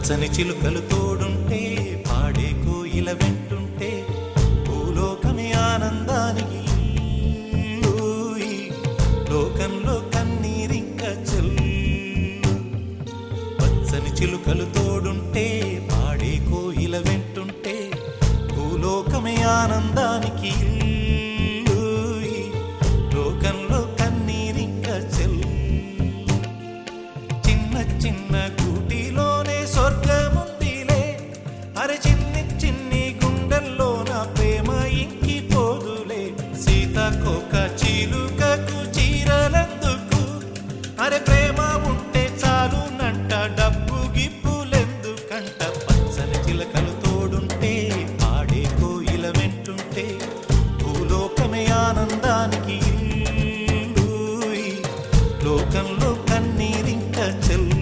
పచ్చని చిలుకలు తోడుంటే పాడే కోయిల వెంటుంటే భూలోకమే ఆనందానికి లోకంలో కన్నీరింక చెల్లు. పచ్చని చిలుకలు తోడుంటే పాడే కోయిల వెంటుంటే భూలోకమే ఆనందానికి లోకంలో కన్నీరింక చెల్లు. చిన్న చిన్న గూటిలోనే స్వర్గముందిలే, అరే చిన్ని చిన్ని గుండెల్లో నా ప్రేమ ఇంకిపోదులే. సీతాకోక చిలుకకు చీరలెందుకు, అరే ప్రేమ ఉంటే చాలునంట, డబ్బు గిప్పులెందుకంట. పచ్చని చిలకలు తోడుంటే పాడే కోయిల వెంటుంటే భూలోకమే ఆనందానికి లోకంలో కన్నీరింక చెల్లు.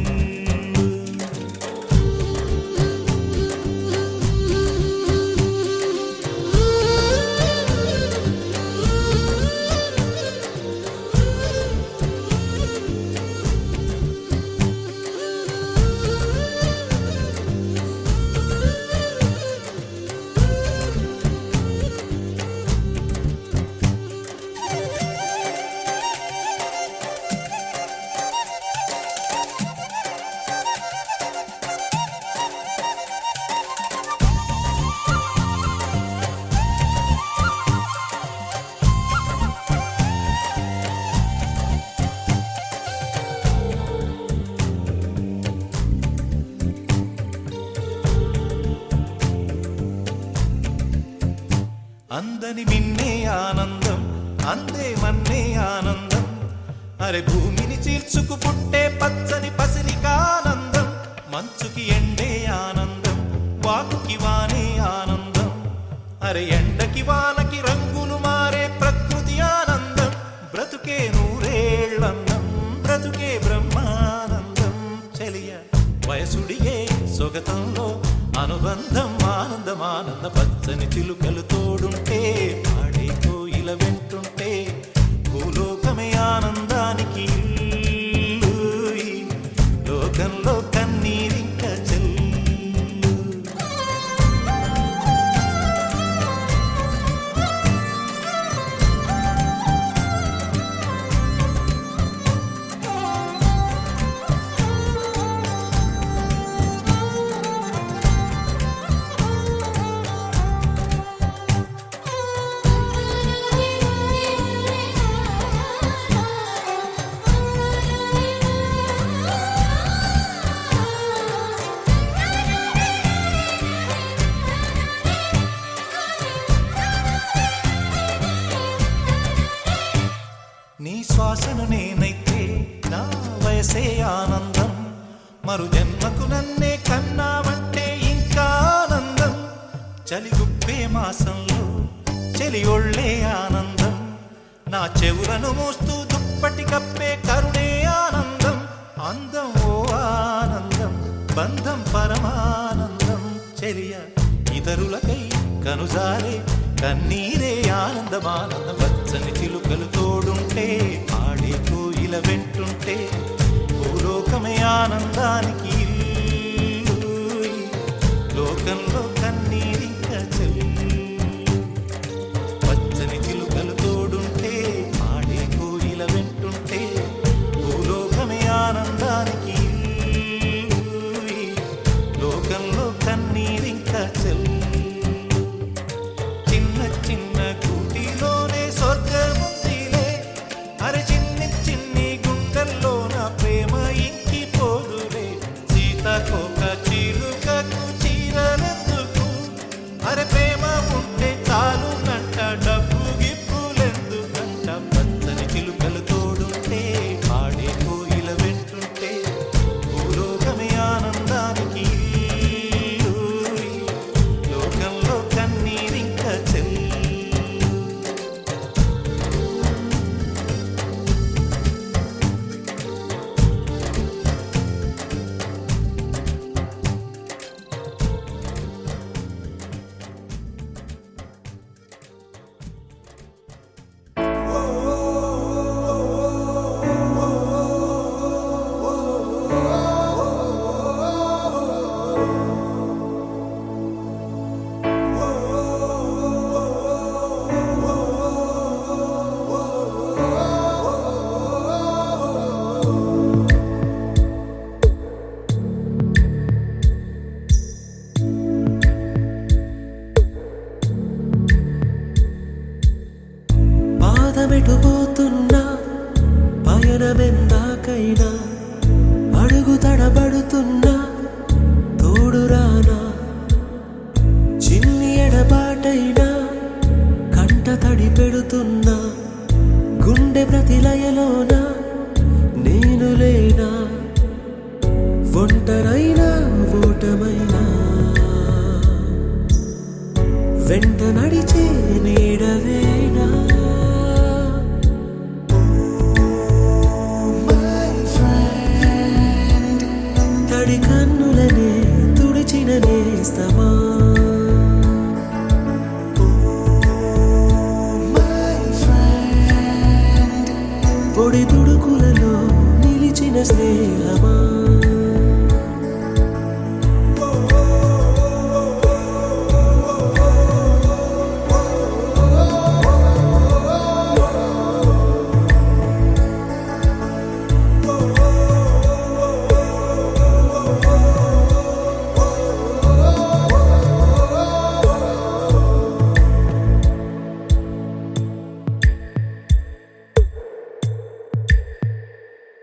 అందని మిన్నే ఆనందం, అందే మన్నే ఆనందం, అరే భూమిని చీల్చుకు పుట్టే పచ్చని పసిరికానందం. మంచుకి ఎండే ఆనందం, వాకుకి వానే ఆనందం, అరే ఎండకి వానకి రంగులు మారే ప్రకృతి ఆనందం. బ్రతుకే నూరేళ్ళందం, బ్రతుకే బ్రహ్మానందం. చెలియ వయసుడియే సొగతంలో అనుబంధం ఆనందమానంద. పచ్చని చిలుకలు తోడుంటే పాడే కోయిల వెంటుంటే భూలోకమే ఆనందానికి లోకంలో కన్నీరింక చెల్లు. నీ శ్వాసను నేనైతే నా వయసే ఆనందం, మరు జన్మకు నన్నే కన్నావంటే ఇంకా ఆనందం. చలిగుప్పే మాసంలో చెలి ఒళ్ళే ఆనందం, నా చెవులను మోస్తూ దుప్పటి కప్పే కరుణే ఆనందం. అందం ఓ ఆనందం, బంధం పరమానందం. చెలియ ఇతరులకై కనుజారే కన్నీరే ఆనందమానందం. పచ్చని చిలుకలు తోడుంటే పాడే కోయిల వెంటుంటే భూలోకమే ఆనందానికి లోకంలో కన్నీరింక చెల్లు. పచ్చని చిలుకలు తోడుంటే పాడే కోయిల వెంటుంటే భూలోకమే ఆనందానికి లోకంలో కన్నీరింక చెల్లు. చిన్న చిన్న గూటిలోనే స్వర్గముందిలే, అరే చిన్ని చిన్ని గుండెల్లో నా ప్రేమ ఇంకిపోదులే. దూరమెందాకైనా అడుగు తడబడుతున్నా తోడురానా చిన్ని ఎడబాటైనా కంట తడి పెడుతున్నా గుండె ప్రతిలయలోన నేను లేనా ఒంటరైనా ఓటమైనా వెంట నడిచే నీడవేనా తడి కన్నులనే తుడిచిన నేస్తమా పొడి తుడుకులలో నిలిచిన స్నేహమా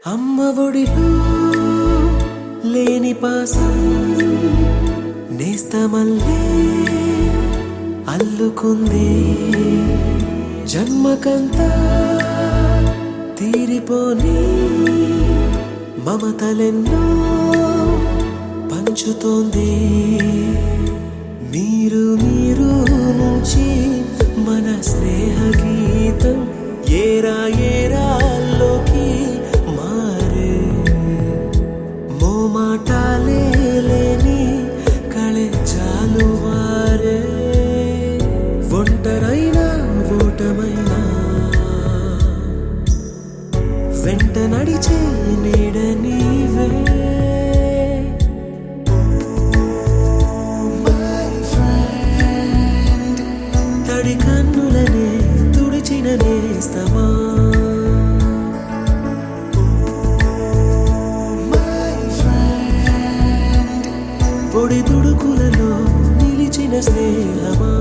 అమ్మ ఒడిలో లేని పాసం నేస్తమల్లే అల్లుకుంది జన్మకంతా తీరిపోని మమతలెన్నో పంచుతోంది మీరు మీరు నుంచి మన స్నేహ గీతం ఏరా ఏరాల్లోకి మాటాలే లేని కళెజాలు వారే ఒంటరైనా ఓటమైనా వెంట నడిచే నీడ నీవే తడి కన్నులనే తుడిచిన నేస్తమా పొడి తుడుకులలో నిలిచిన స్నేహమా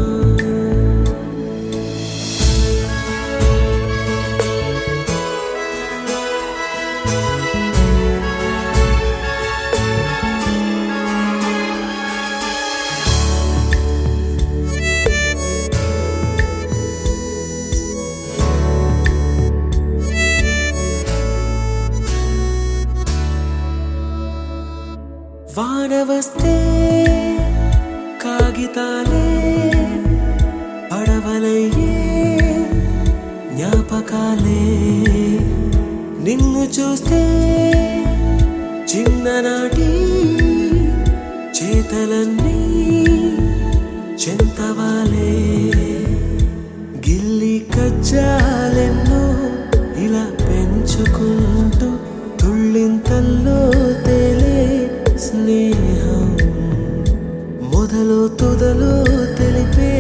వాన వస్తే కాగితాలే పడవలయ్యే జ్ఞాపకాలే నిన్ను చూస్తే చిన్ననాటి చేతలన్నీ చెంతవాలే గిల్లి కజ్జాలెన్నో ఇలా పెంచుకుంటూ తుళ్ళింతల్లో తేలే స్నేహం మొదలు తుదలో తెలిపే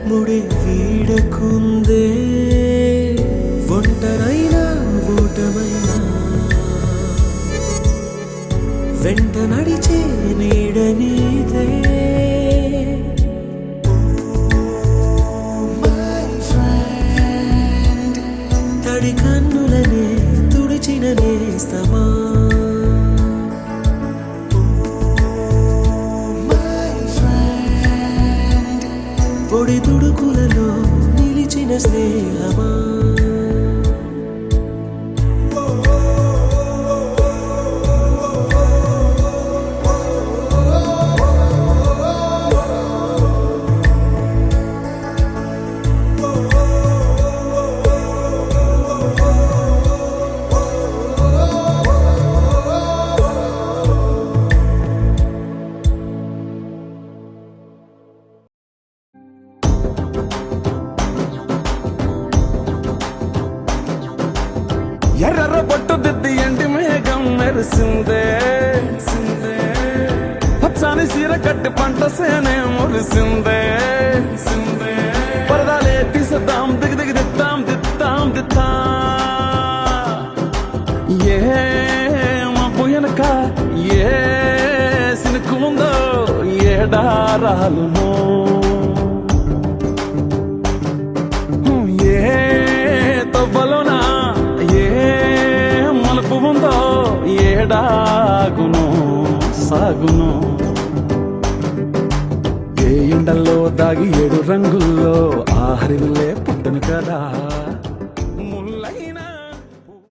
ముడి వీడకుందే ఒంటరైనా ఓటమైనా వెంట నడిచే నీడ నీదే తడి కన్నులనే తుడిచిన నేస్తమా పొడి తుడుకులలో నిలిచిన స్నేహమా ఎర్ర పట్టు దిద్ది ఎండి మేఘం మెరిసిందే పచ్చని సీర కట్టి పంట సేనే మురిసిందే పరదాలే తీసేద్దాం దిగి దిగి దిద్దాం దిద్దాం దిద్దా ఏ మబ్బు వెనక ఏ సినుకు ఉందో ఏడారాలునో ఏ తవ్వలోనా ఏ ఏడాగును సాగును ఏ ఎండల్లో దాగి 7 రంగుల్లో ఆ హరివిల్లే పుట్టను కదా